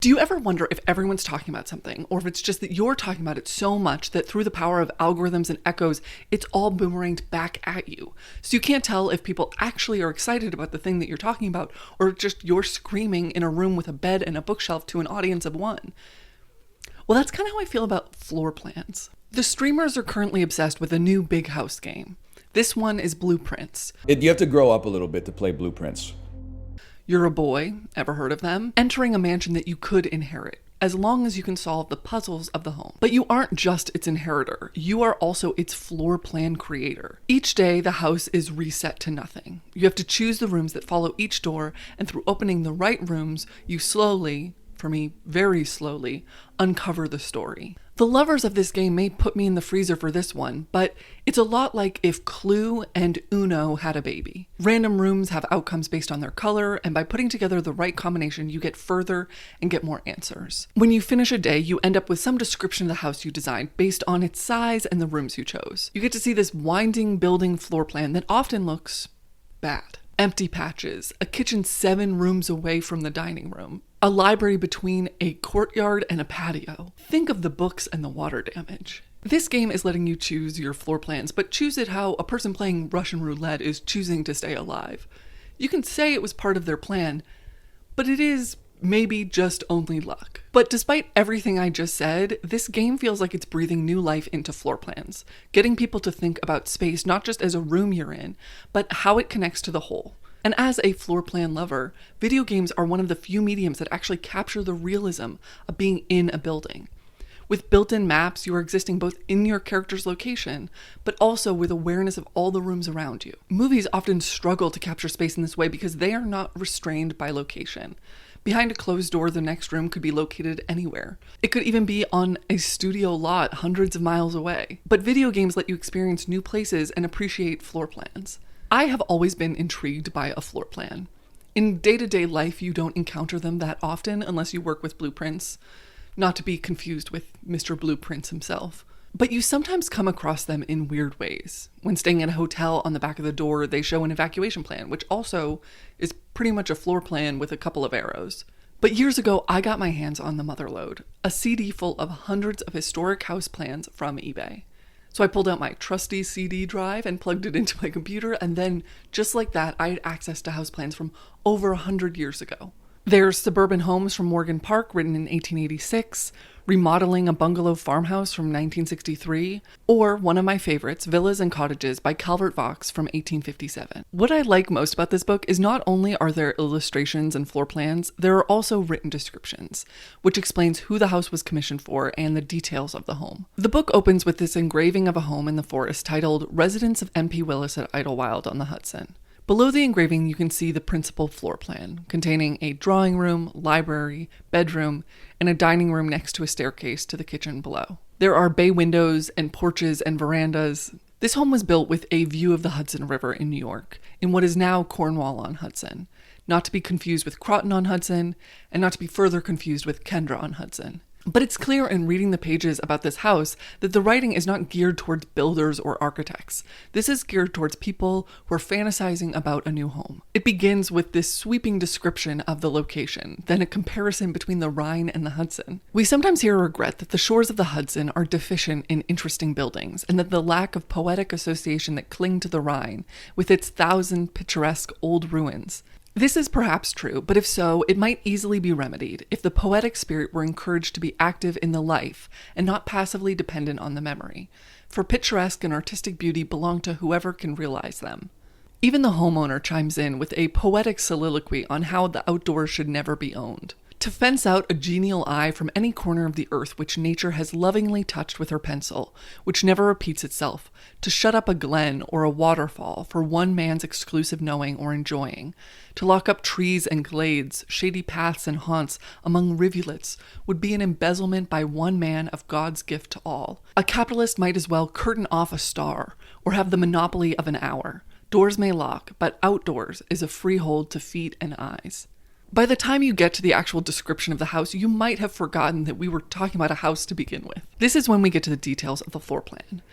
Do you ever wonder if everyone's talking about something, or if it's just that you're talking about it so much that through the power of algorithms and echoes, it's all boomeranged back at you? So you can't tell if people actually are excited about the thing that you're talking about, or just you're screaming in a room with a bed and a bookshelf to an audience of one. Well, that's kind of how I feel about floor plans. The streamers are currently obsessed with a new big house game. This one is Blue Prince. You have to grow up a little bit to play Blue Prince. You're a boy, ever heard of them? Entering a mansion that you could inherit, as long as you can solve the puzzles of the home. But you aren't just its inheritor, you are also its floor plan creator. Each day, the house is reset to nothing. You have to choose the rooms that follow each door, and through opening the right rooms, you slowly, for me, very slowly, uncover the story. The lovers of this game may put me in the freezer for this one, but it's a lot like if Clue and Uno had a baby. Random rooms have outcomes based on their color, and by putting together the right combination, you get further and get more answers. When you finish a day, you end up with some description of the house you designed based on its size and the rooms you chose. You get to see this winding building floor plan that often looks bad. Empty patches, a kitchen 7 rooms away from the dining room, a library between a courtyard and a patio. Think of the books and the water damage. This game is letting you choose your floor plans, but choose it how a person playing Russian roulette is choosing to stay alive. You can say it was part of their plan, but it is maybe just only luck. But despite everything I just said, this game feels like it's breathing new life into floor plans, getting people to think about space not just as a room you're in, but how it connects to the whole. And as a floor plan lover, video games are one of the few mediums that actually capture the realism of being in a building. With built-in maps, you are existing both in your character's location, but also with awareness of all the rooms around you. Movies often struggle to capture space in this way because they are not restrained by location. Behind a closed door, the next room could be located anywhere. It could even be on a studio lot hundreds of miles away. But video games let you experience new places and appreciate floor plans. I have always been intrigued by a floor plan. In day-to-day life, you don't encounter them that often unless you work with Blue Prince, not to be confused with Mr. Blue Prince himself. But you sometimes come across them in weird ways. When staying in a hotel, on the back of the door, they show an evacuation plan, which also is pretty much a floor plan with a couple of arrows. But years ago, I got my hands on the Motherlode, a CD full of hundreds of historic house plans from eBay. So I pulled out my trusty CD drive and plugged it into my computer, and then, just like that, I had access to house plans from over 100 years ago. There's Suburban Homes from Morgan Park, written in 1886, Remodeling a Bungalow Farmhouse from 1963, or one of my favorites, Villas and Cottages by Calvert Vaux from 1857. What I like most about this book is not only are there illustrations and floor plans, there are also written descriptions, which explains who the house was commissioned for and the details of the home. The book opens with this engraving of a home in the forest titled Residence of M.P. Willis at Idlewild on the Hudson. Below the engraving, you can see the principal floor plan, containing a drawing room, library, bedroom, and a dining room next to a staircase to the kitchen below. There are bay windows and porches and verandas. This home was built with a view of the Hudson River in New York, in what is now Cornwall-on-Hudson, not to be confused with Croton-on-Hudson, and not to be further confused with Kendra-on-Hudson. But it's clear in reading the pages about this house that the writing is not geared towards builders or architects. This is geared towards people who are fantasizing about a new home. It begins with this sweeping description of the location, then a comparison between the Rhine and the Hudson. We sometimes hear a regret that the shores of the Hudson are deficient in interesting buildings, and that the lack of poetic association that cling to the Rhine, with its 1,000 picturesque old ruins. This is perhaps true, but if so, it might easily be remedied if the poetic spirit were encouraged to be active in the life and not passively dependent on the memory, for picturesque and artistic beauty belong to whoever can realize them. Even the homeowner chimes in with a poetic soliloquy on how the outdoors should never be owned. To fence out a genial eye from any corner of the earth which nature has lovingly touched with her pencil, which never repeats itself, to shut up a glen or a waterfall for one man's exclusive knowing or enjoying, to lock up trees and glades, shady paths and haunts among rivulets, would be an embezzlement by one man of God's gift to all. A capitalist might as well curtain off a star, or have the monopoly of an hour. Doors may lock, but outdoors is a freehold to feet and eyes. By the time you get to the actual description of the house, you might have forgotten that we were talking about a house to begin with. This is when we get to the details of the floor plan.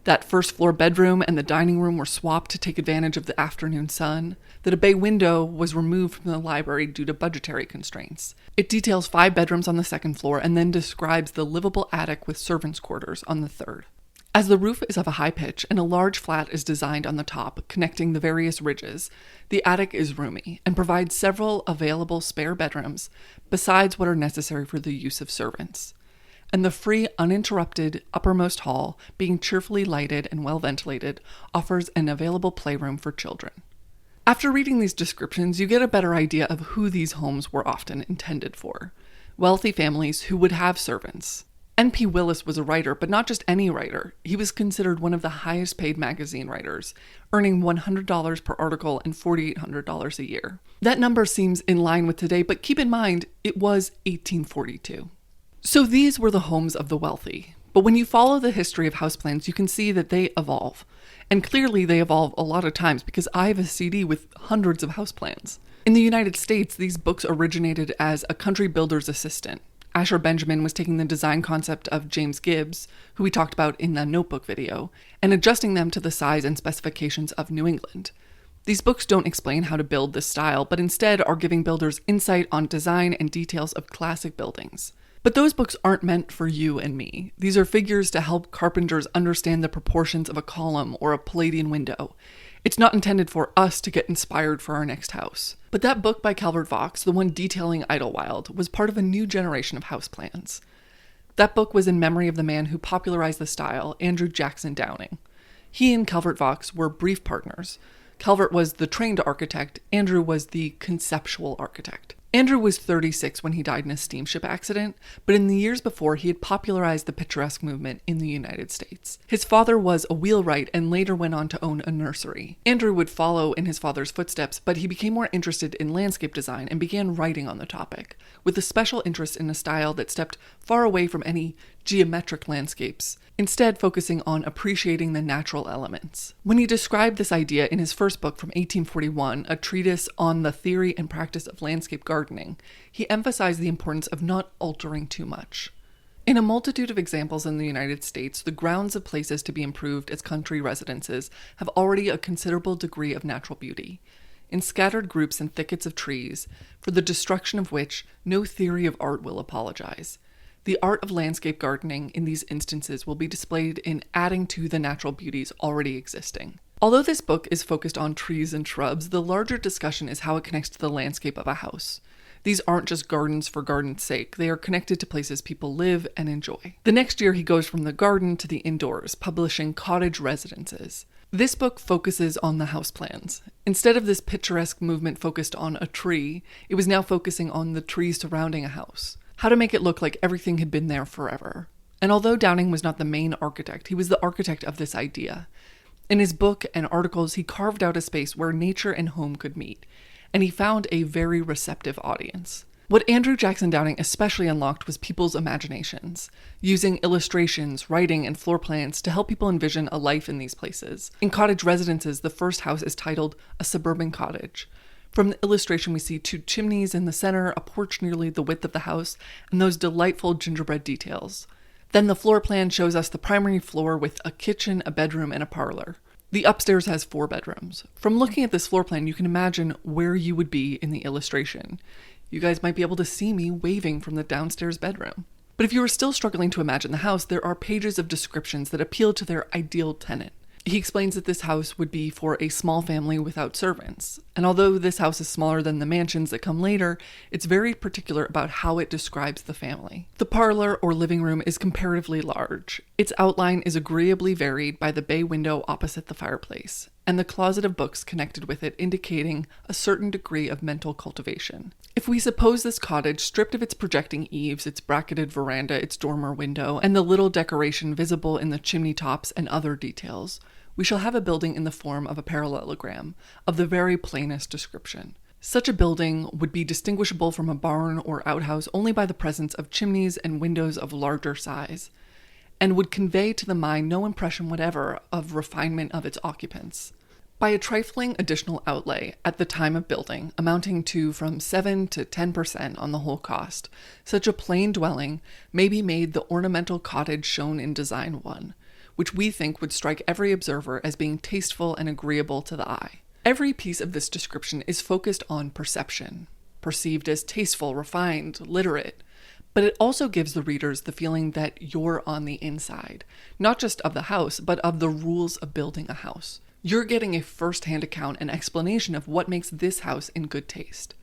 that first floor bedroom and the dining room were swapped to take advantage of the afternoon sun, that a bay window was removed from the library due to budgetary constraints. It details 5 bedrooms on the second floor and then describes the livable attic with servants' quarters on the third. As the roof is of a high pitch and a large flat is designed on the top, connecting the various ridges, the attic is roomy and provides several available spare bedrooms besides what are necessary for the use of servants. And the free, uninterrupted uppermost hall, being cheerfully lighted and well ventilated, offers an available playroom for children. After reading these descriptions, you get a better idea of who these homes were often intended for. Wealthy families who would have servants. N.P. Willis was a writer, but not just any writer. He was considered one of the highest paid magazine writers, earning $100 per article and $4,800 a year. That number seems in line with today, but keep in mind, it was 1842. So these were the homes of the wealthy. But when you follow the history of houseplans, you can see that they evolve. And clearly they evolve a lot of times because I have a CD with hundreds of houseplans. In the United States, these books originated as a country builder's assistant. Asher Benjamin was taking the design concept of James Gibbs, who we talked about in the Notebook video, and adjusting them to the size and specifications of New England. These books don't explain how to build this style, but instead are giving builders insight on design and details of classic buildings. But those books aren't meant for you and me. These are figures to help carpenters understand the proportions of a column or a Palladian window. It's not intended for us to get inspired for our next house. But that book by Calvert Vaux, the one detailing Idlewild, was part of a new generation of houseplans. That book was in memory of the man who popularized the style, Andrew Jackson Downing. He and Calvert Vaux were brief partners. Calvert was the trained architect, Andrew was the conceptual architect. Andrew was 36 when he died in a steamship accident, but in the years before, he had popularized the picturesque movement in the United States. His father was a wheelwright and later went on to own a nursery. Andrew would follow in his father's footsteps, but he became more interested in landscape design and began writing on the topic, with a special interest in a style that stepped far away from any geometric landscapes, instead focusing on appreciating the natural elements. When he described this idea in his first book from 1841, a treatise on the theory and practice of landscape gardening, he emphasized the importance of not altering too much. In a multitude of examples in the United States, the grounds of places to be improved as country residences have already a considerable degree of natural beauty, in scattered groups and thickets of trees, for the destruction of which no theory of art will apologize. The art of landscape gardening in these instances will be displayed in adding to the natural beauties already existing. Although this book is focused on trees and shrubs, the larger discussion is how it connects to the landscape of a house. These aren't just gardens for garden's sake, they are connected to places people live and enjoy. The next year he goes from the garden to the indoors, publishing Cottage Residences. This book focuses on the house plans. Instead of this picturesque movement focused on a tree, it was now focusing on the trees surrounding a house. How to make it look like everything had been there forever. And although Downing was not the main architect, he was the architect of this idea. In his book and articles, he carved out a space where nature and home could meet, and he found a very receptive audience. What Andrew Jackson Downing especially unlocked was people's imaginations, using illustrations, writing, and floor plans to help people envision a life in these places. In Cottage Residences, the first house is titled A Suburban Cottage. From the illustration, we see 2 chimneys in the center, a porch nearly the width of the house, and those delightful gingerbread details. Then the floor plan shows us the primary floor with a kitchen, a bedroom, and a parlor. The upstairs has 4 bedrooms. From looking at this floor plan, you can imagine where you would be in the illustration. You guys might be able to see me waving from the downstairs bedroom. But if you are still struggling to imagine the house, there are pages of descriptions that appeal to their ideal tenant. He explains that this house would be for a small family without servants. And although this house is smaller than the mansions that come later, it's very particular about how it describes the family. The parlor or living room is comparatively large. Its outline is agreeably varied by the bay window opposite the fireplace, and the closet of books connected with it indicating a certain degree of mental cultivation. If we suppose this cottage stripped of its projecting eaves, its bracketed veranda, its dormer window, and the little decoration visible in the chimney tops and other details, we shall have a building in the form of a parallelogram, of the very plainest description. Such a building would be distinguishable from a barn or outhouse only by the presence of chimneys and windows of larger size, and would convey to the mind no impression whatever of refinement of its occupants. By a trifling additional outlay at the time of building, amounting to from 7 to 10% on the whole cost, such a plain dwelling may be made the ornamental cottage shown in Design 1, which we think would strike every observer as being tasteful and agreeable to the eye. Every piece of this description is focused on perception, perceived as tasteful, refined, literate, but it also gives the readers the feeling that you're on the inside, not just of the house, but of the rules of building a house. You're getting a first-hand account and explanation of what makes this house in good taste.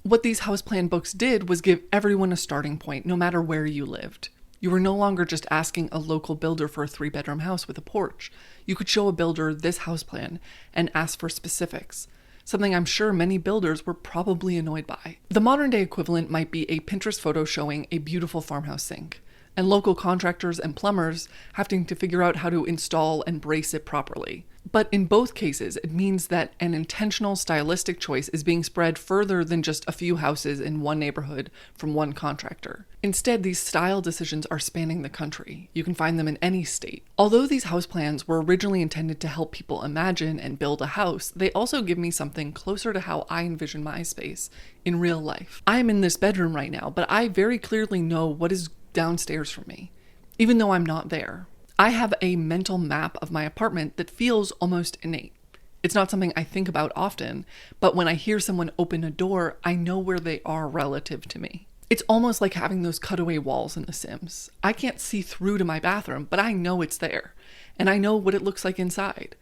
What these house plan books did was give everyone a starting point, no matter where you lived. You were no longer just asking a local builder for a 3-bedroom house with a porch. You could show a builder this house plan and ask for specifics, something I'm sure many builders were probably annoyed by. The modern-day equivalent might be a Pinterest photo showing a beautiful farmhouse sink, and local contractors and plumbers having to figure out how to install and brace it properly. But in both cases, it means that an intentional stylistic choice is being spread further than just a few houses in one neighborhood from one contractor. Instead, these style decisions are spanning the country. You can find them in any state. Although these house plans were originally intended to help people imagine and build a house, they also give me something closer to how I envision my space in real life. I am in this bedroom right now, but I very clearly know what is downstairs from me, even though I'm not there. I have a mental map of my apartment that feels almost innate. It's not something I think about often, but when I hear someone open a door, I know where they are relative to me. It's almost like having those cutaway walls in The Sims. I can't see through to my bathroom, but I know it's there, and I know what it looks like inside.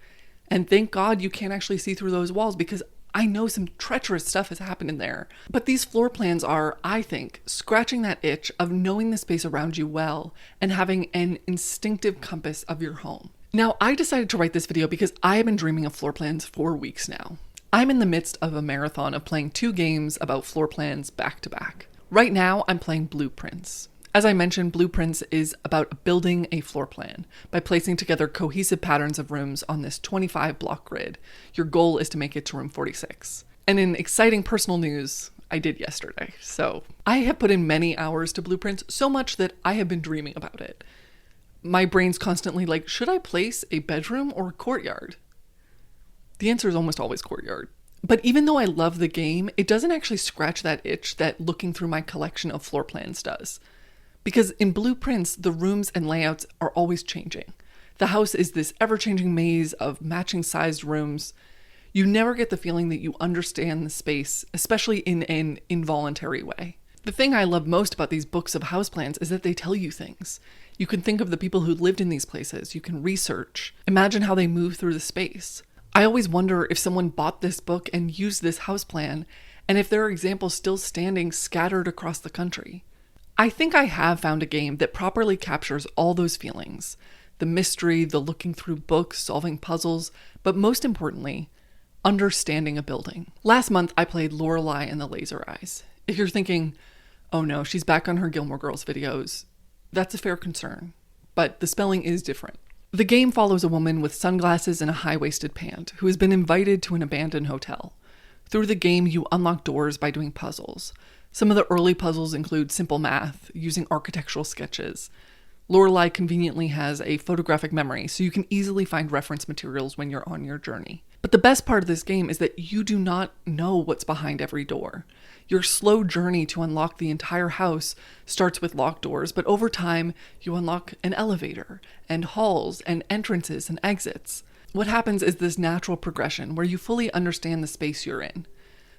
And thank God you can't actually see through those walls, because I know some treacherous stuff has happened in there. But these floor plans are, I think, scratching that itch of knowing the space around you well and having an instinctive compass of your home. Now, I decided to write this video because I have been dreaming of floor plans for weeks now. I'm in the midst of a marathon of playing 2 games about floor plans back to back. Right now, I'm playing Blue Prince. As I mentioned, Blue Prince is about building a floor plan by placing together cohesive patterns of rooms on this 25-block grid. Your goal is to make it to room 46. And in exciting personal news, I did yesterday. So I have put in many hours to Blue Prince, so much that I have been dreaming about it. My brain's constantly like, should I place a bedroom or a courtyard? The answer is almost always courtyard. But even though I love the game, it doesn't actually scratch that itch that looking through my collection of floor plans does. Because in Blue Prince, the rooms and layouts are always changing. The house is this ever-changing maze of matching sized rooms. You never get the feeling that you understand the space, especially in an involuntary way. The thing I love most about these books of house plans is that they tell you things. You can think of the people who lived in these places. You can research. Imagine how they move through the space. I always wonder if someone bought this book and used this house plan, and if there are examples still standing scattered across the country. I think I have found a game that properly captures all those feelings. The mystery, the looking through books, solving puzzles, but most importantly, understanding a building. Last month, I played Lorelei and the Laser Eyes. If you're thinking, oh no, she's back on her Gilmore Girls videos, that's a fair concern, but the spelling is different. The game follows a woman with sunglasses and a high-waisted pant who has been invited to an abandoned hotel. Through the game, you unlock doors by doing puzzles. Some of the early puzzles include simple math, using architectural sketches. Lorelei conveniently has a photographic memory, so you can easily find reference materials when you're on your journey. But the best part of this game is that you do not know what's behind every door. Your slow journey to unlock the entire house starts with locked doors, but over time, you unlock an elevator, and halls, and entrances, and exits. What happens is this natural progression where you fully understand the space you're in.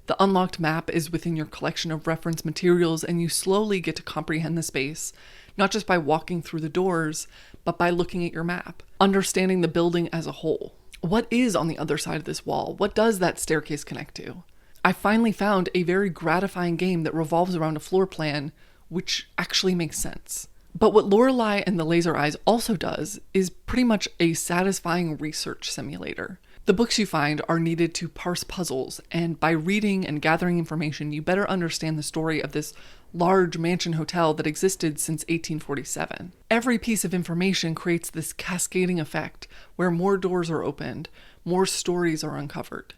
The unlocked map is within your collection of reference materials, and you slowly get to comprehend the space, not just by walking through the doors, but by looking at your map, understanding the building as a whole. What is on the other side of this wall? What does that staircase connect to? I finally found a very gratifying game that revolves around a floor plan, which actually makes sense. But what Lorelei and the Laser Eyes also does is pretty much a satisfying research simulator. The books you find are needed to parse puzzles, and by reading and gathering information, you better understand the story of this large mansion hotel that existed since 1847. Every piece of information creates this cascading effect where more doors are opened, more stories are uncovered.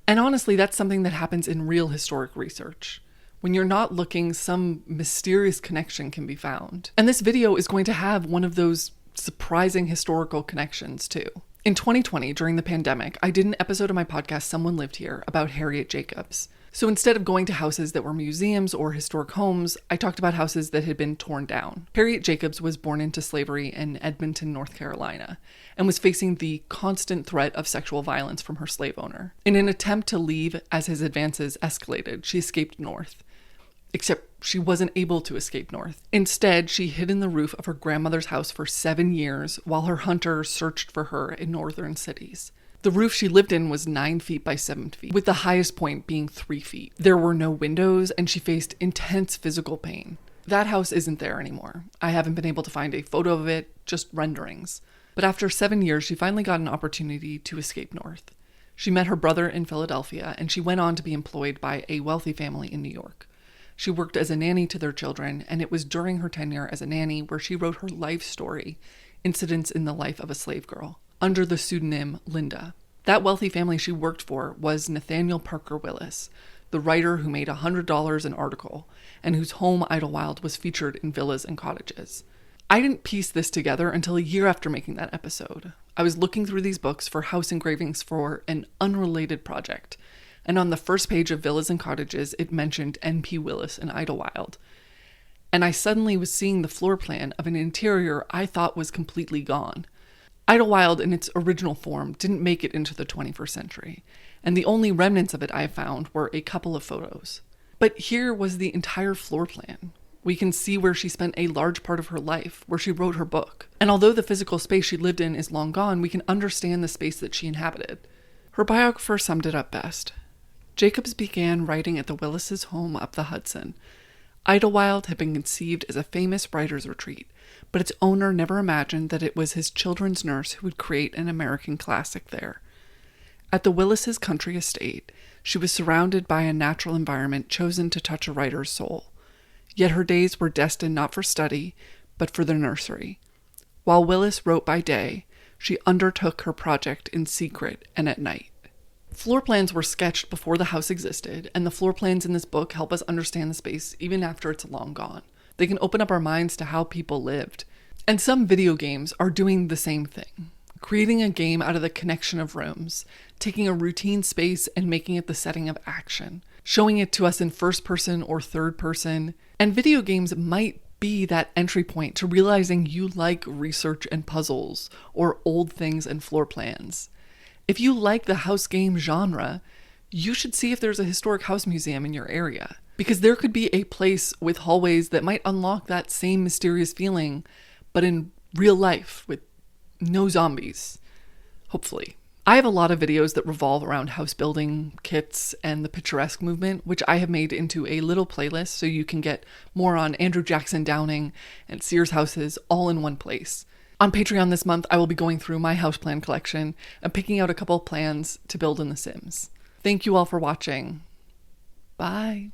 And honestly, that's something that happens in real historic research. When you're not looking, some mysterious connection can be found. And this video is going to have one of those surprising historical connections too. In 2020, during the pandemic, I did an episode of my podcast, Someone Lived Here, about Harriet Jacobs. So instead of going to houses that were museums or historic homes, I talked about houses that had been torn down. Harriet Jacobs was born into slavery in Edmonton, North Carolina, and was facing the constant threat of sexual violence from her slave owner. In an attempt to leave as his advances escalated, she escaped north. Except she wasn't able to escape north. Instead, she hid in the roof of her grandmother's house for 7 years while her hunters searched for her in northern cities. The roof she lived in was 9 feet by 7 feet, with the highest point being 3 feet. There were no windows, and she faced intense physical pain. That house isn't there anymore. I haven't been able to find a photo of it, just renderings. But after 7 years, she finally got an opportunity to escape north. She met her brother in Philadelphia, and she went on to be employed by a wealthy family in New York. She worked as a nanny to their children, and it was during her tenure as a nanny where she wrote her life story, Incidents in the Life of a Slave Girl, under the pseudonym Linda. That wealthy family she worked for was Nathaniel Parker Willis, the writer who made $100 an article, and whose home Idlewild was featured in Villas and Cottages. I didn't piece this together until a year after making that episode. I was looking through these books for house engravings for an unrelated project, and on the first page of Villas and Cottages, it mentioned N.P. Willis and Idlewild. And I suddenly was seeing the floor plan of an interior I thought was completely gone. Idlewild in its original form didn't make it into the 21st century, and the only remnants of it I found were a couple of photos. But here was the entire floor plan. We can see where she spent a large part of her life, where she wrote her book. And although the physical space she lived in is long gone, we can understand the space that she inhabited. Her biographer summed it up best. Jacobs began writing at the Willis' home up the Hudson. Idlewild had been conceived as a famous writer's retreat, but its owner never imagined that it was his children's nurse who would create an American classic there. At the Willis' country estate, she was surrounded by a natural environment chosen to touch a writer's soul. Yet her days were destined not for study, but for the nursery. While Willis wrote by day, she undertook her project in secret and at night. Floor plans were sketched before the house existed, and the floor plans in this book help us understand the space even after it's long gone. They can open up our minds to how people lived. And some video games are doing the same thing, creating a game out of the connection of rooms, taking a routine space and making it the setting of action, showing it to us in first person or third person. And video games might be that entry point to realizing you like research and puzzles or old things and floor plans. If you like the house game genre, you should see if there's a historic house museum in your area, because there could be a place with hallways that might unlock that same mysterious feeling, but in real life with no zombies, hopefully. I have a lot of videos that revolve around house building kits and the picturesque movement, which I have made into a little playlist so you can get more on Andrew Jackson Downing and Sears houses all in one place. On Patreon this month, I will be going through my house plan collection and picking out a couple plans to build in The Sims. Thank you all for watching. Bye.